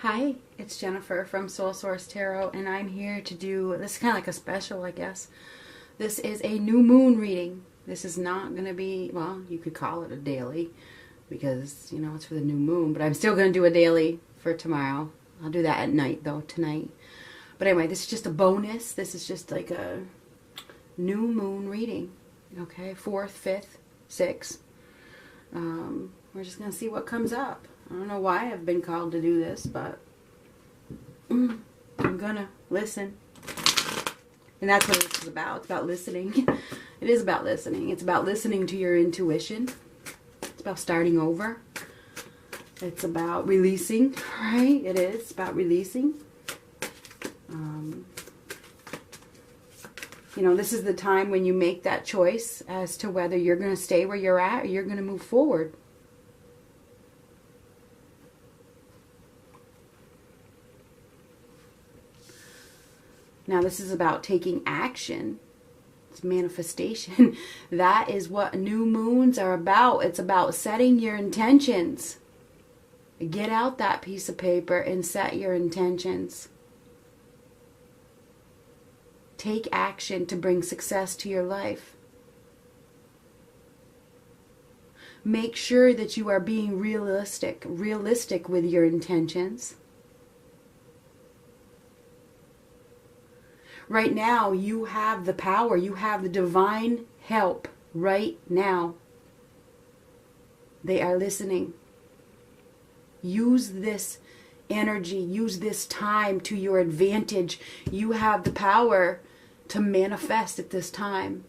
Hi, it's Jennifer from Soul Source Tarot, and I'm here to do this is kind of like a special, I guess. This is a new moon reading. This is not going to be, well, you could call it a daily because, it's for the new moon, but I'm still going to do a daily for tomorrow. I'll do that at night, though, tonight. But anyway, this is just a bonus. This is just like a new moon reading, okay? 4th, 5th, 6th. We're just going to see what comes up. I don't know why I've been called to do this, but I'm going to listen. And that's what this is about. It's about listening. It is about listening. It's about listening to your intuition. It's about starting over. It's about releasing, right? It is. It's about releasing. This is the time when you make that choice as to whether you're going to stay where you're at or you're going to move forward. Now, this is about taking action. It's manifestation. That is what new moons are about. It's about setting your intentions. Get out that piece of paper and set your intentions. Take action to bring success to your life. Make sure that you are being realistic with your intentions. Right now, you have the power. You have the divine help right now. They are listening. Use this energy. Use this time to your advantage. You have the power to manifest at this time.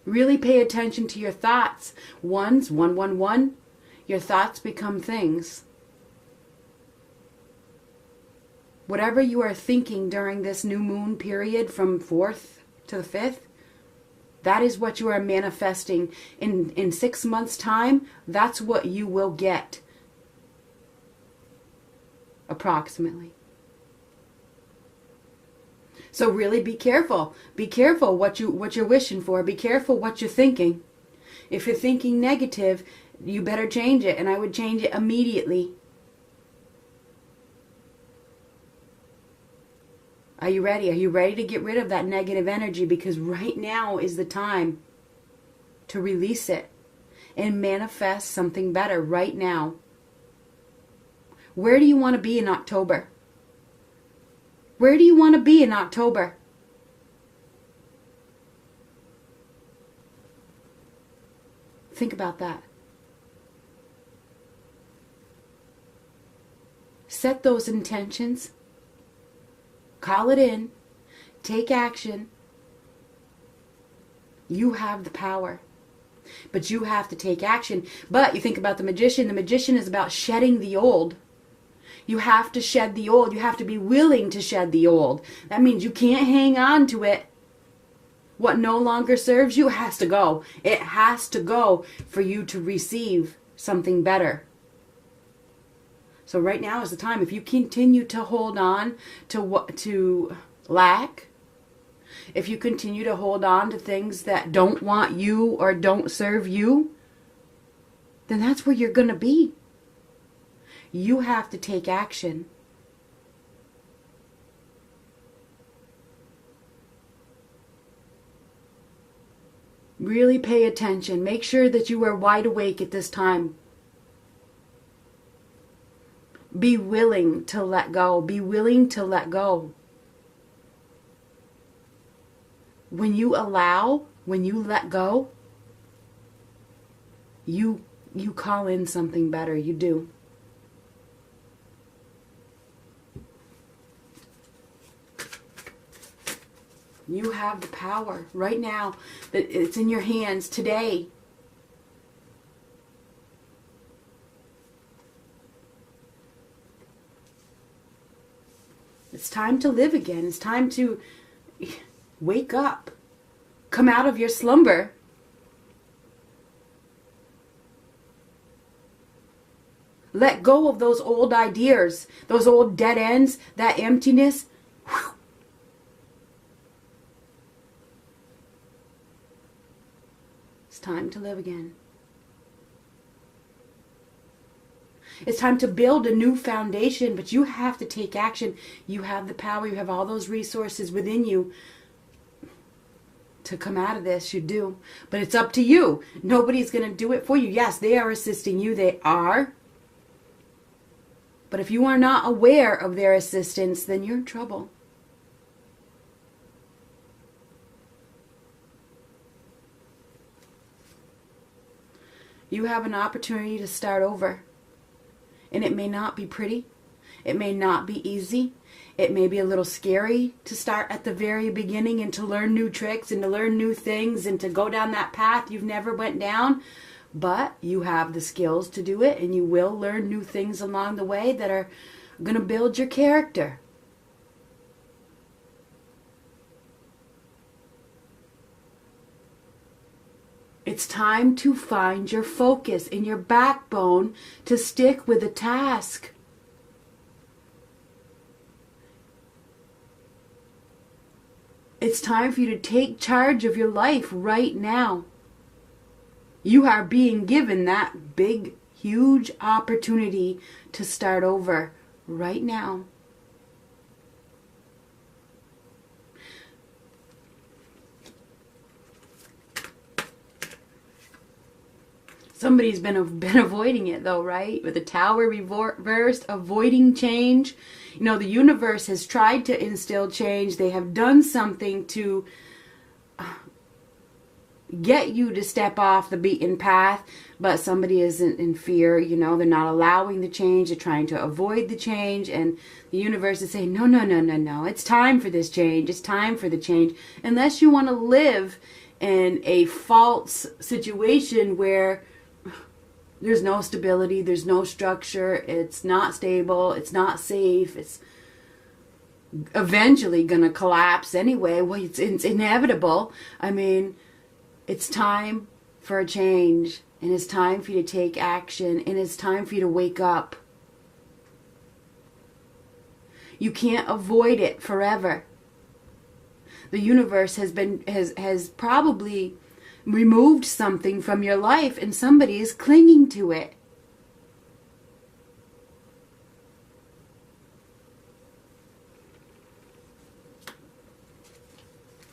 Really pay attention to your thoughts. 111. Your thoughts become things. Whatever you are thinking during this new moon period from 4th to the 5th, that is what you are manifesting. In 6 months' time, that's what you will get. Approximately. So really be careful. Be careful what you're wishing for. Be careful what you're thinking. If you're thinking negative, you better change it, and I would change it immediately. Are you ready? Are you ready to get rid of that negative energy? Because right now is the time to release it and manifest something better right now. Where do you want to be in October? Where do you want to be in October? Think about that. Set those intentions. Call it in. Take action. You have the power. But you have to take action. But you think about the magician. The magician is about shedding the old. You have to shed the old. You have to be willing to shed the old. That means you can't hang on to it. What no longer serves you has to go. It has to go for you to receive something better. So right now is the time. If you continue to hold on to lack, if you continue to hold on to things that don't want you or don't serve you, then that's where you're going to be. You have to take action. Really pay attention. Make sure that you are wide awake at this time. Be willing to let go. Be willing to let go. When you allow, when you let go, you call in something better. You do. You have the power right now. That it's in your hands today. It's time to live again. It's time to wake up. Come out of your slumber. Let go of those old ideas, those old dead ends, that emptiness. It's time to live again. It's time to build a new foundation, but you have to take action. You have the power. You have all those resources within you to come out of this. You do. But it's up to you. Nobody's going to do it for you. Yes, they are assisting you. They are. But if you are not aware of their assistance, then you're in trouble. You have an opportunity to start over. And it may not be pretty. It may not be easy. It may be a little scary to start at the very beginning and to learn new tricks and to learn new things and to go down that path you've never went down. But you have the skills to do it, and you will learn new things along the way that are going to build your character. It's time to find your focus and your backbone to stick with the task. It's time for you to take charge of your life right now. You are being given that big, huge opportunity to start over right now. Somebody's been avoiding it though, right? With the Tower reversed, avoiding change. You know, the universe has tried to instill change. They have done something to get you to step off the beaten path, but somebody is in fear. You know, they're not allowing the change. They're trying to avoid the change, and the universe is saying, no, no, no, no, no. It's time for this change. It's time for the change. Unless you want to live in a false situation where there's no stability, there's no structure, it's not stable, it's not safe, it's eventually going to collapse anyway. Well, it's inevitable. I mean, it's time for a change, and it's time for you to take action, and it's time for you to wake up. You can't avoid it forever. The universe has probably removed something from your life, and somebody is clinging to it.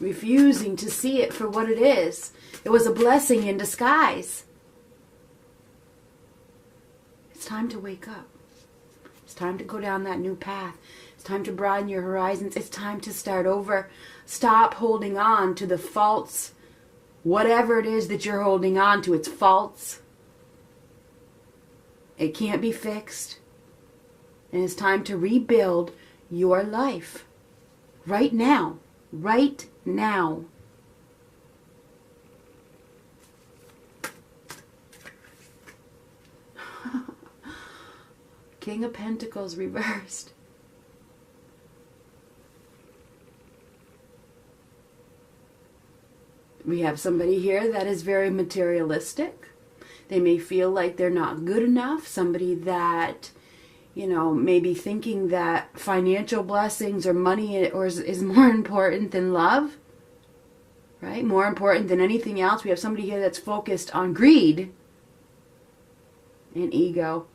Refusing to see it for what it is. It was a blessing in disguise. It's time to wake up. It's time to go down that new path. It's time to broaden your horizons. It's time to start over. Stop holding on to the false, whatever it is that you're holding on to. It's false. It can't be fixed. And it's time to rebuild your life. Right now. Right now. King of Pentacles reversed. We have somebody here that is very materialistic. They may feel like they're not good enough. Somebody that, you know, may be thinking that financial blessings or money is more important than love. Right? More important than anything else. We have somebody here that's focused on greed and ego.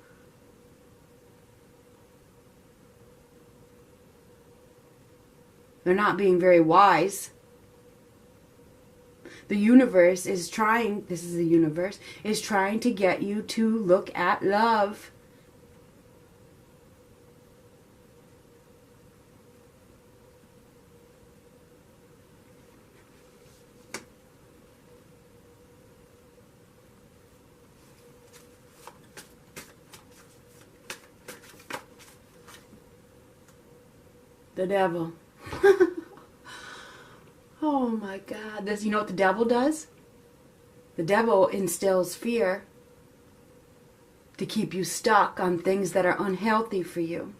They're not being very wise. The universe is trying, this is the universe, is trying to get you to look at love. The devil. Oh my God. You know what the devil does? The devil instills fear to keep you stuck on things that are unhealthy for you.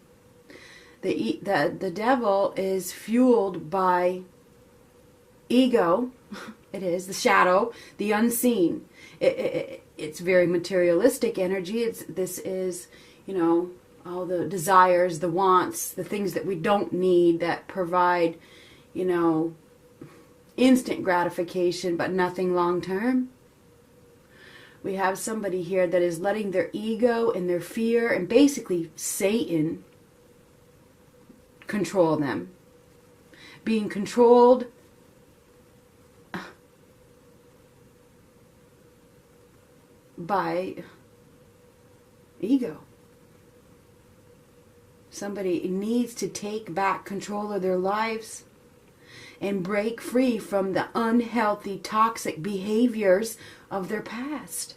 The devil is fueled by ego. It is the shadow, the unseen. It's very materialistic energy. This is, you know, all the desires, the wants, the things that we don't need that provide, you know, instant gratification, but nothing long term. We have somebody here that is letting their ego and their fear and basically Satan control them. Being controlled by ego. Somebody needs to take back control of their lives and break free from the unhealthy, toxic behaviors of their past.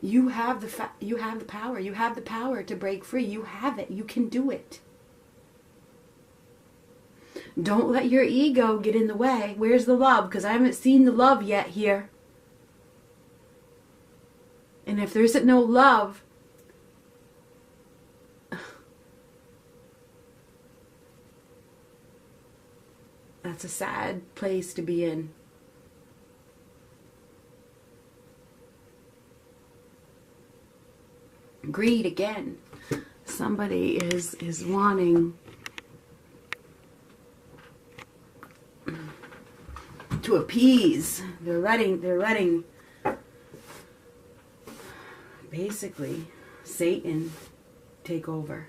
You have the power. You have the power to break free. You have it. You can do it. Don't let your ego get in the way. Where's the love? Because I haven't seen the love yet here. And if there isn't no love, that's a sad place to be in. Greed again. Somebody is wanting to appease. They're letting basically Satan take over.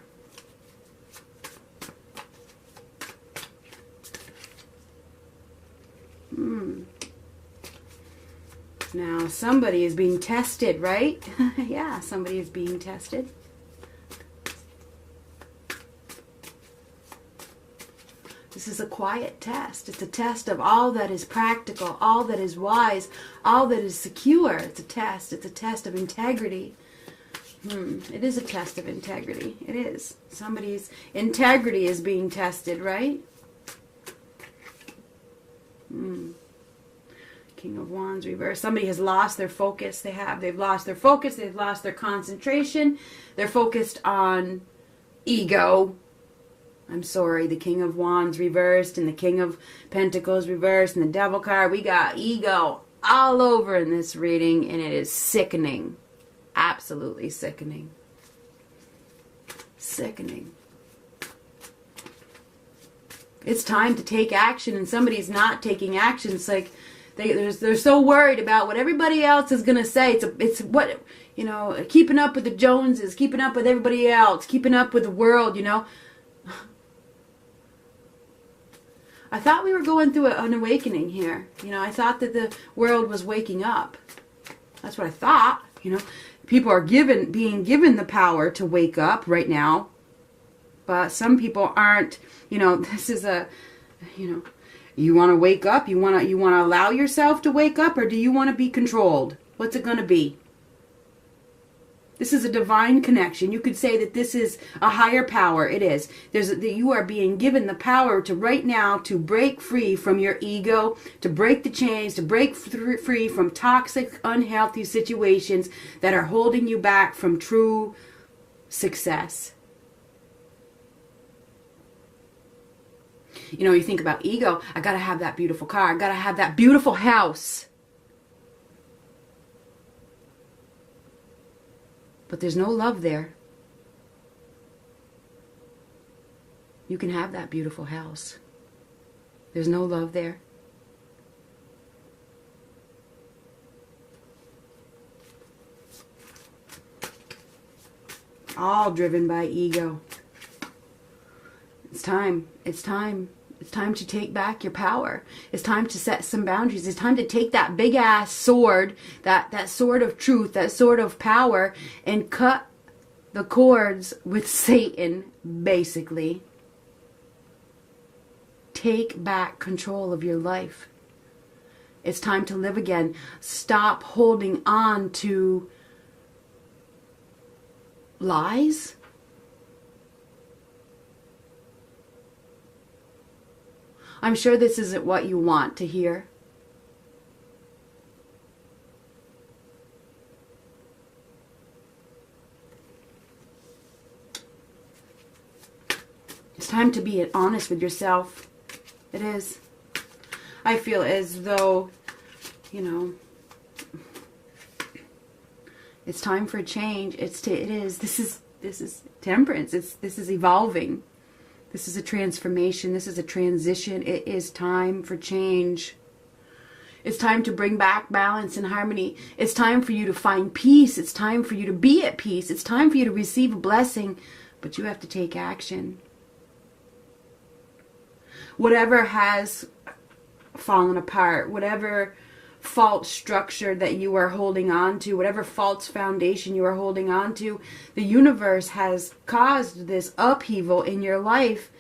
Now somebody is being tested, right? Yeah, somebody is being tested. This is a quiet test. It's a test of all that is practical, all that is wise, all that is secure. It's a test. It's a test of integrity. It is a test of integrity. It is. Somebody's integrity is being tested, right? King of Wands reverse. Somebody has lost their focus. They've lost their focus. They've lost their concentration. They're focused on ego. I'm sorry, the King of Wands reversed and the King of Pentacles reversed and the Devil card. We got ego all over in this reading, and it is sickening. Absolutely sickening. Sickening. It's time to take action, and somebody's not taking action. It's like they're so worried about what everybody else is going to say. It's what, you know, keeping up with the Joneses, keeping up with everybody else, keeping up with the world, you know. I thought we were going through an awakening here. You know, I thought that the world was waking up. That's what I thought, you know. People are being given the power to wake up right now. But some people aren't, you know, this is a, you know, you want to wake up? You want to allow yourself to wake up, or do you want to be controlled? What's it going to be? This is a divine connection. You could say that this is a higher power. It is. You are being given the power to right now to break free from your ego, to break the chains, to break free from toxic, unhealthy situations that are holding you back from true success. You know, you think about ego. I got to have that beautiful car. I got to have that beautiful house. But there's no love there. You can have that beautiful house. There's no love there. All driven by ego. It's time. It's time. It's time to take back your power. It's time to set some boundaries. It's time to take that big ass sword, that sword of truth, that sword of power, and cut the cords with Satan, basically. Take back control of your life. It's time to live again. Stop holding on to lies. I'm sure this isn't what you want to hear. It's time to be honest with yourself. It is. I feel as though, you know, it's time for change. It is. This is temperance. This is evolving. This is a transformation. This is a transition. It is time for change. It's time to bring back balance and harmony. It's time for you to find peace. It's time for you to be at peace. It's time for you to receive a blessing, but you have to take action. Whatever has fallen apart, whatever false structure that you are holding on to, whatever false foundation you are holding on to, the universe has caused this upheaval in your life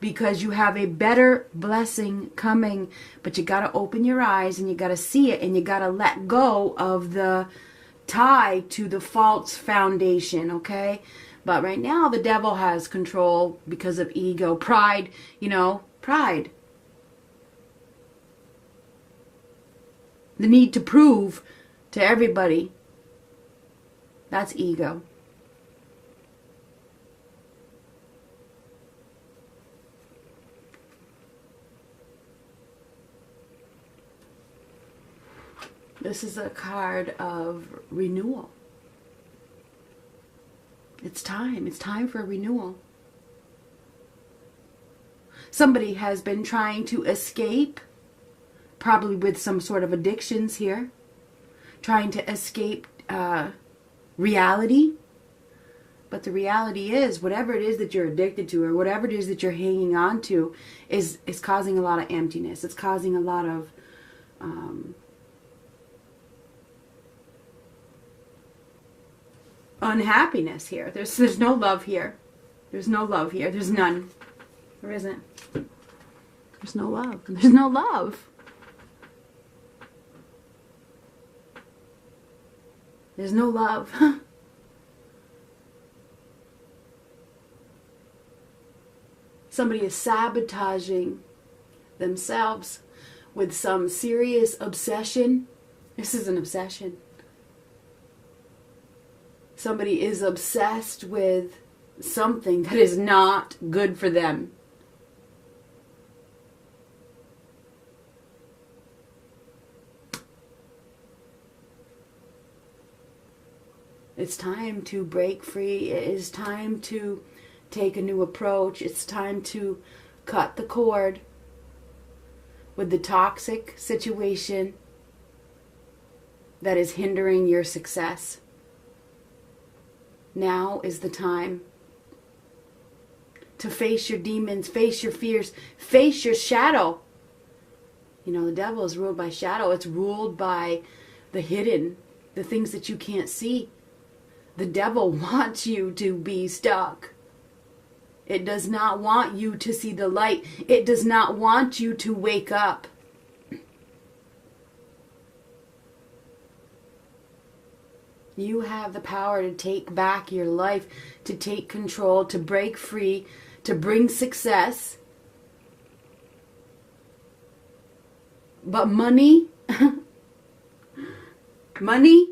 because you have a better blessing coming. But you got to open your eyes and you got to see it, and you got to let go of the tie to the false foundation, okay? But right now the devil has control because of ego, pride, pride. The need to prove to everybody. That's ego. This is a card of renewal. It's time. It's time for a renewal. Somebody has been trying to escape, probably with some sort of addictions here, trying to escape reality. But the reality is, whatever it is that you're addicted to, or whatever it is that you're hanging on to, is causing a lot of emptiness. It's causing a lot of unhappiness here. There's no love here. There's no love here. There's none. There isn't. There's no love. There's no love. There's no love. Somebody is sabotaging themselves with some serious obsession. This is an obsession. Somebody is obsessed with something that is not good for them. It's time to break free. It is time to take a new approach. It's time to cut the cord with the toxic situation that is hindering your success. Now is the time to face your demons, face your fears, face your shadow. The devil is ruled by shadow. It's ruled by the hidden, the things that you can't see. The devil wants you to be stuck. It does not want you to see the light. It does not want you to wake up. You have the power to take back your life, to take control, to break free, to bring success. But money, money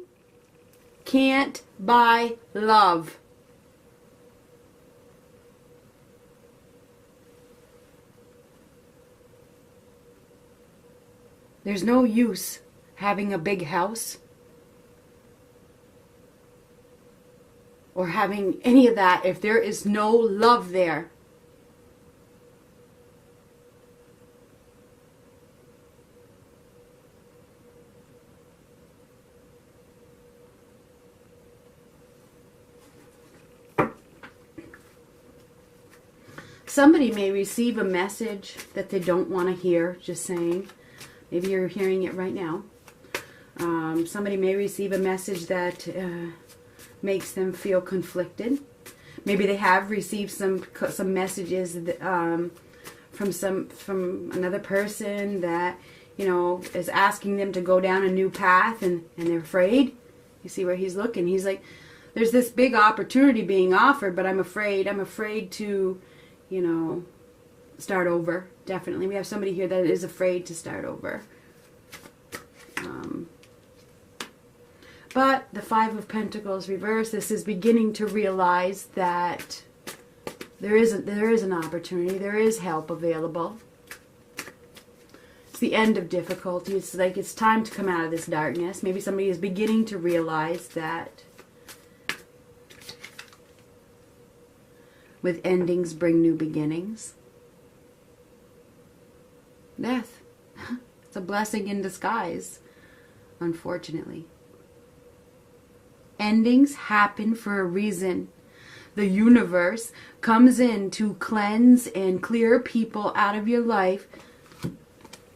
can't buy love. There's no use having a big house or having any of that if there is no love there. Somebody may receive a message that they don't want to hear, just saying. Maybe you're hearing it right now. Somebody may receive a message that makes them feel conflicted. Maybe they have received some messages that, from another person that is asking them to go down a new path, and they're afraid. You see where he's looking. He's like, there's this big opportunity being offered, but I'm afraid to start over. Definitely. We have somebody here that is afraid to start over. But the Five of Pentacles reverse, this is beginning to realize that there is an opportunity. There is help available. It's the end of difficulty. It's like it's time to come out of this darkness. Maybe somebody is beginning to realize that With endings bring new beginnings. Death. It's a blessing in disguise, unfortunately. Endings happen for a reason. The universe comes in to cleanse and clear people out of your life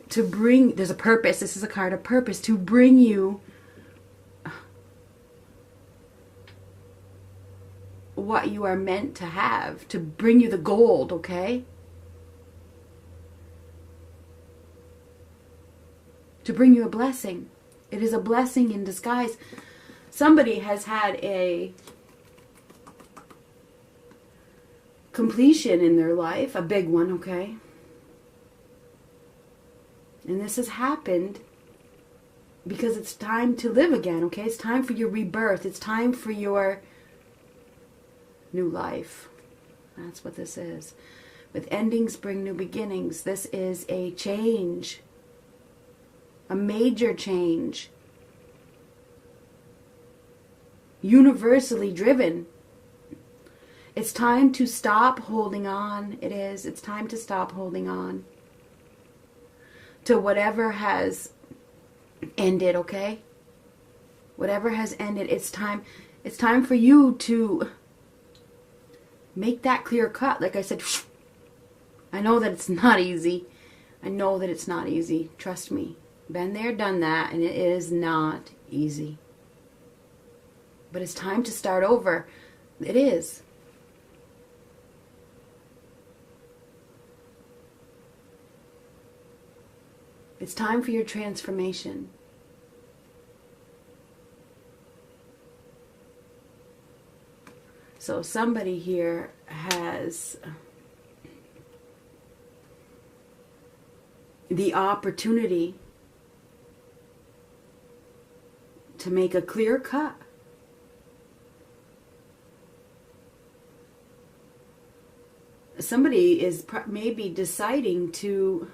to bring, there's a purpose, this is a card of purpose, to bring you what you are meant to have, to bring you the gold, okay? To bring you a blessing. It is a blessing in disguise. Somebody has had a completion in their life, a big one, okay? And this has happened because it's time to live again, okay? It's time for your rebirth. It's time for your new life. That's what this is. With endings bring new beginnings. This is a change. A major change. Universally driven. It's time to stop holding on. It is. It's time to stop holding on to whatever has ended, okay? Whatever has ended, it's time for you to make that clear cut. Like I said, I know that it's not easy. I know that it's not easy. Trust me. Been there, done that, and it is not easy. But it's time to start over. It is. It's time for your transformation. So somebody here has the opportunity to make a clear cut. Somebody is maybe deciding to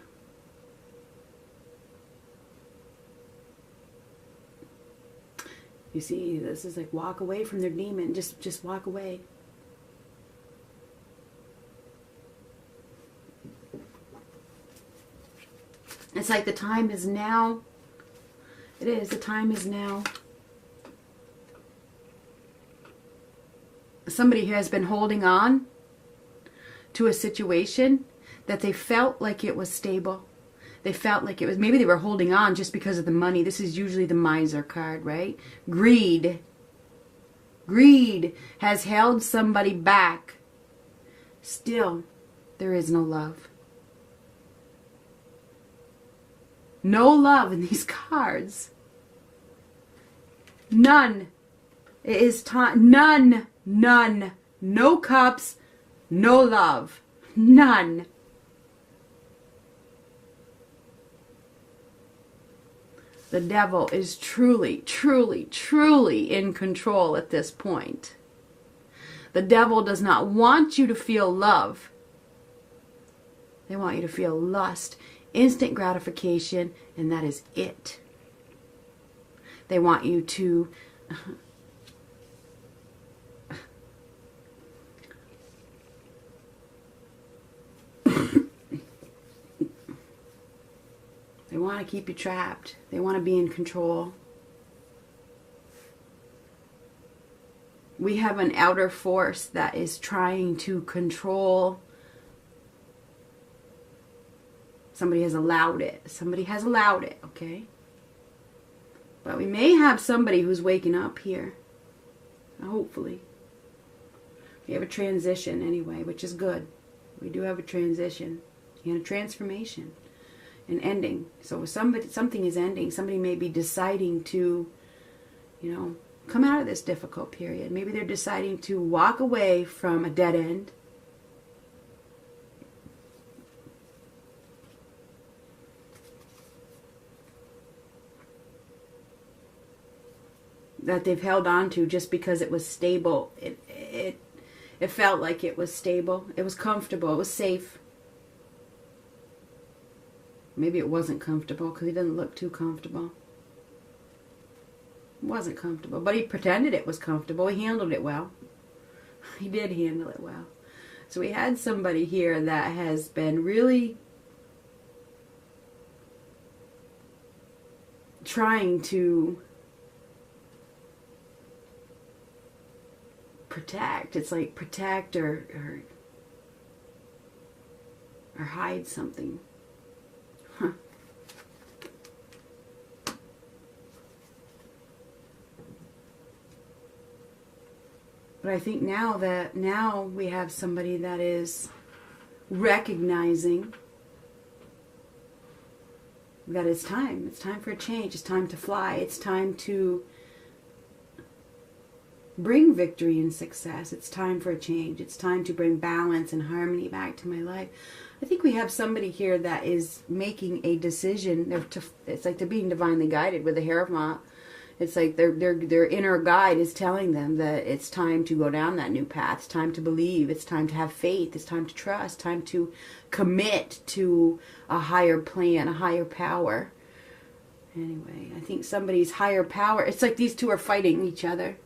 you see, this is like walk away from their demon. Just walk away. It's like the time is now. It is. The time is now. Somebody here has been holding on to a situation that they felt like it was stable. They felt like it was, maybe they were holding on just because of the money. This is usually the miser card, right? Greed. Greed has held somebody back. Still, there is no love. No love in these cards. None. It is time. None. None. No cups. No love. None. The devil is truly, truly, truly in control at this point. The devil does not want you to feel love. They want you to feel lust, instant gratification, and that is it. They want you to they want to keep you trapped. They want to be in control. We have an outer force that is trying to control. Somebody has allowed it. Somebody has allowed it, okay? But we may have somebody who's waking up here. Hopefully. We have a transition anyway, which is good. We do have a transition and a transformation. An ending. So something is ending. Somebody may be deciding to, come out of this difficult period. Maybe they're deciding to walk away from a dead end. That they've held on to just because it was stable. It felt like it was stable. It was comfortable. It was safe. Maybe it wasn't comfortable because he didn't look too comfortable. It wasn't comfortable, but he pretended it was comfortable. He handled it well. He did handle it well. So we had somebody here that has been really trying to protect. It's like protect or hide something. Huh. But I think now we have somebody that is recognizing that it's time. It's time for a change. It's time to fly. It's time to bring victory and success. It's time for a change. It's time to bring balance and harmony back to my life. I think we have somebody here that is making a decision. It's like they're being divinely guided with the Hierophant. It's like their inner guide is telling them that it's time to go down that new path. It's time to believe. It's time to have faith. It's time to trust. Time to commit to a higher plan, a higher power. Anyway, I think somebody's higher power, it's like these two are fighting each other.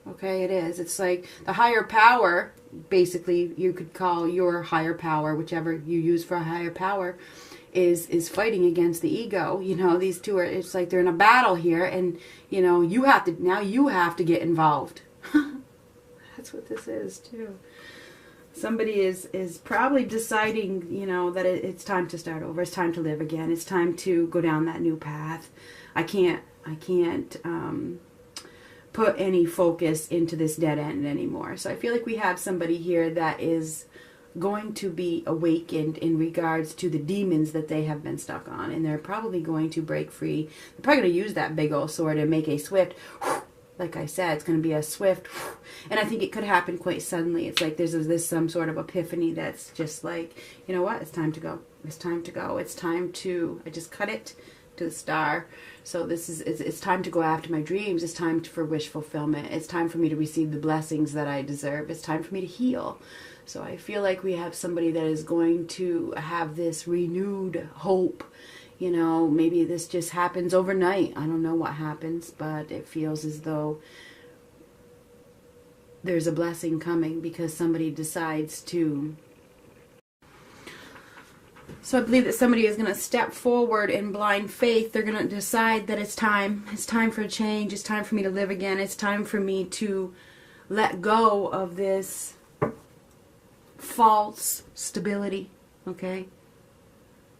Okay, it is. It's like the higher power, basically you could call your higher power, whichever you use for a higher power, is fighting against the ego. You know, these two are, it's like they're in a battle here, and you know, you have to get involved. That's what this is too. Somebody is probably deciding, you know, that it's time to start over. It's time to live again. It's time to go down that new path. I can't put any focus into this dead end anymore. So I feel like we have somebody here that is going to be awakened in regards to the demons that they have been stuck on, and they're probably going to break free. They're probably going to use that big old sword and make a swift, like I said, it's going to be a swift, and I think it could happen quite suddenly. It's like there's some sort of epiphany that's just like, you know what, it's time to go. It's time to go. It's time to, I just cut it to the star. So it's time to go after my dreams. It's time for wish fulfillment. It's time for me to receive the blessings that I deserve. It's time for me to heal. So I feel like we have somebody that is going to have this renewed hope. You know, maybe this just happens overnight. I don't know what happens, but it feels as though there's a blessing coming because somebody decides to. So I believe that somebody is going to step forward in blind faith. They're going to decide that it's time. It's time for a change. It's time for me to live again. It's time for me to let go of this false stability. Okay?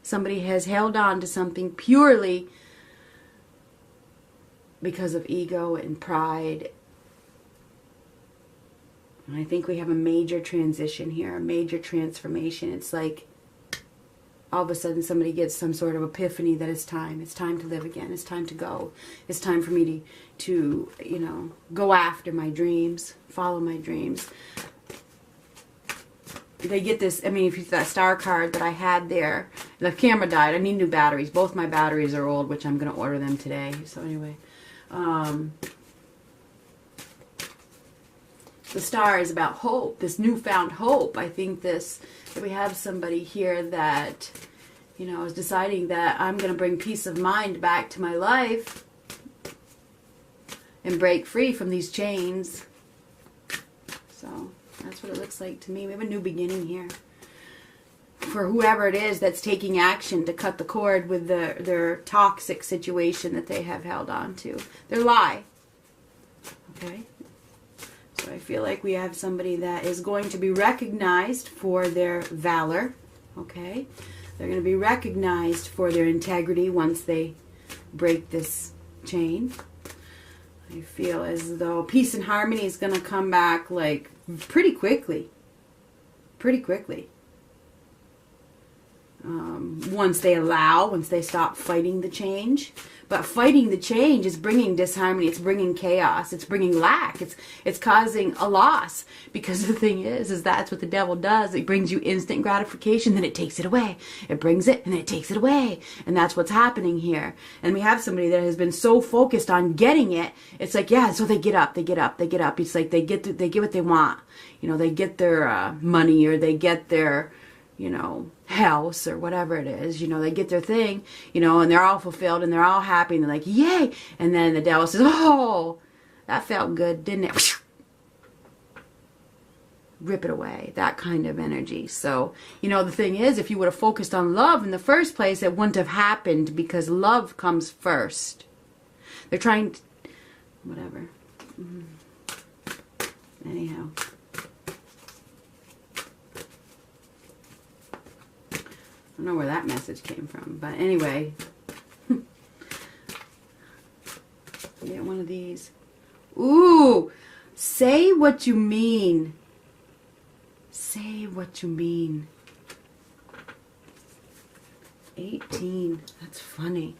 Somebody has held on to something purely because of ego and pride. And I think we have a major transition here, a major transformation. It's like all of a sudden somebody gets some sort of epiphany that it's time. It's time to live again. It's time to go. It's time for me to you know, go after my dreams, follow my dreams. They get this, I mean, if you that star card that I had there, the camera died. I need new batteries. Both my batteries are old, which I'm going to order them today. So anyway, the star is about hope, this newfound hope. I think that we have somebody here that, you know, is deciding that I'm going to bring peace of mind back to my life and break free from these chains. So that's what it looks like to me. We have a new beginning here. For whoever it is that's taking action to cut the cord with their toxic situation that they have held on to. Their lie. Okay? So I feel like we have somebody that is going to be recognized for their valor. Okay? They're going to be recognized for their integrity once they break this chain. I feel as though peace and harmony is going to come back like pretty quickly. Pretty quickly. Once they stop fighting the change. But fighting the change is bringing disharmony. It's bringing chaos. It's bringing lack. It's causing a loss. Because the thing is that's what the devil does. It brings you instant gratification, then it takes it away. It brings it, and then it takes it away. And that's what's happening here. And we have somebody that has been so focused on getting it. It's like, yeah, so they get up. It's like they get what they want. You know, they get their money, or they get their, you know, house or whatever it is, you know, they get their thing, you know, and they're all fulfilled and they're all happy and they're like, yay. And then the devil says, oh, that felt good, didn't it? rip it away, that kind of energy. So, you know, the thing is, if you would have focused on love in the first place, it wouldn't have happened, because love comes first. They're trying to, whatever. Anyhow. I don't know where that message came from, but anyway. Get one of these. Ooh, say what you mean. Say what you mean. 18. That's funny.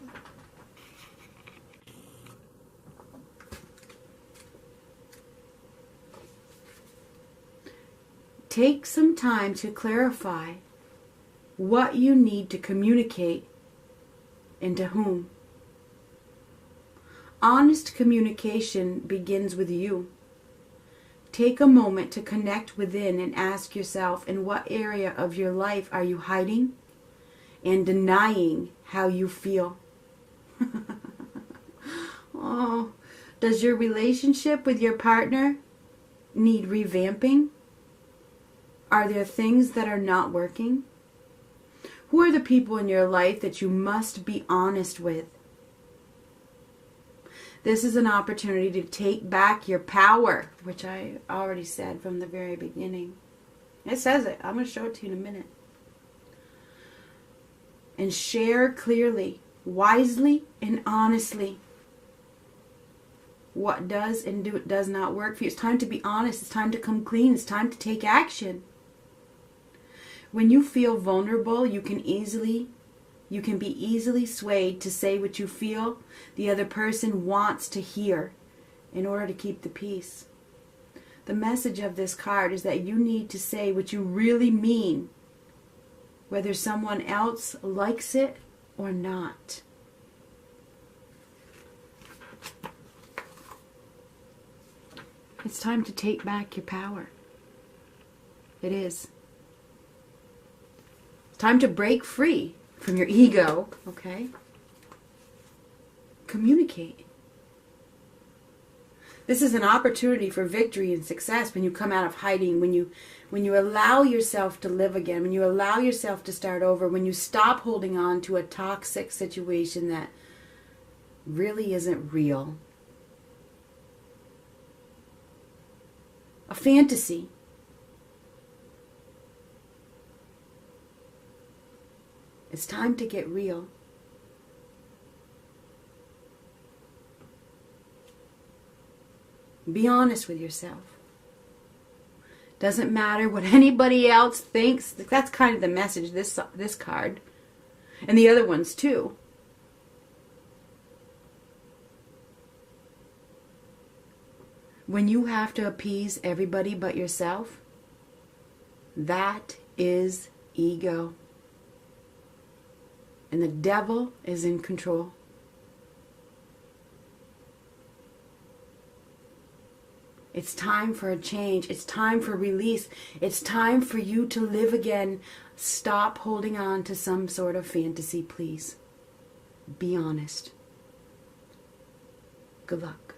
Take some time to clarify what you need to communicate and to whom. Honest communication begins with you. Take a moment to connect within and ask yourself, in what area of your life are you hiding and denying how you feel? Oh, does your relationship with your partner need revamping? Are there things that are not working? Who are the people in your life that you must be honest with? This is an opportunity to take back your power, which I already said from the very beginning. It says it. I'm going to show it to you in a minute. And share clearly, wisely, and honestly what does and does not work for you. It's time to be honest. It's time to come clean. It's time to take action. When you feel vulnerable, you can be easily swayed to say what you feel the other person wants to hear in order to keep the peace. The message of this card is that you need to say what you really mean, whether someone else likes it or not. It's time to take back your power. It is. It's time to break free from your ego, okay? Communicate. This is an opportunity for victory and success when you come out of hiding, when you allow yourself to live again, when you allow yourself to start over, when you stop holding on to a toxic situation that really isn't real. A fantasy. It's time to get real. Be honest with yourself. Doesn't matter what anybody else thinks. That's kind of the message, this card. And the other ones too. When you have to appease everybody but yourself, that is ego. And the devil is in control. It's time for a change. It's time for release. It's time for you to live again. Stop holding on to some sort of fantasy, please. Be honest. Good luck.